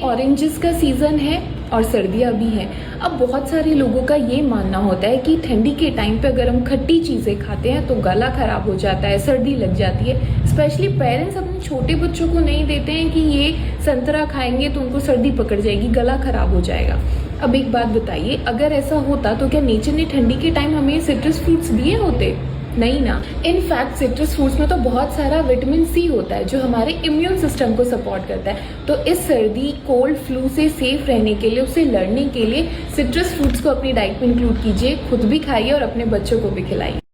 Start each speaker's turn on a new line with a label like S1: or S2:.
S1: Oranges का season है और सर्दियाँ भी हैं। अब बहुत सारे लोगों का ये मानना होता है कि ठंडी के टाइम पे अगर हम खट्टी चीज़ें खाते हैं तो गला ख़राब हो जाता है, सर्दी लग जाती है। स्पेशली पेरेंट्स अपने छोटे बच्चों को नहीं देते हैं कि ये संतरा खाएंगे तो उनको सर्दी पकड़ जाएगी, गला ख़राब हो जाएगा। अब एक बात बताइए, अगर ऐसा होता तो क्या नेचर ने ठंडी के टाइम हमें सिट्रस फ्रूट्स दिए होते? नहीं ना। इनफैक्ट सिट्रस फ्रूट्स में तो बहुत सारा विटामिन सी होता है जो हमारे इम्यून सिस्टम को सपोर्ट करता है। तो इस सर्दी, कोल्ड, फ्लू से सेफ रहने के लिए, उससे लड़ने के लिए सिट्रस फ्रूट्स को अपनी डाइट में इंक्लूड कीजिए, खुद भी खाइए और अपने बच्चों को भी खिलाइए।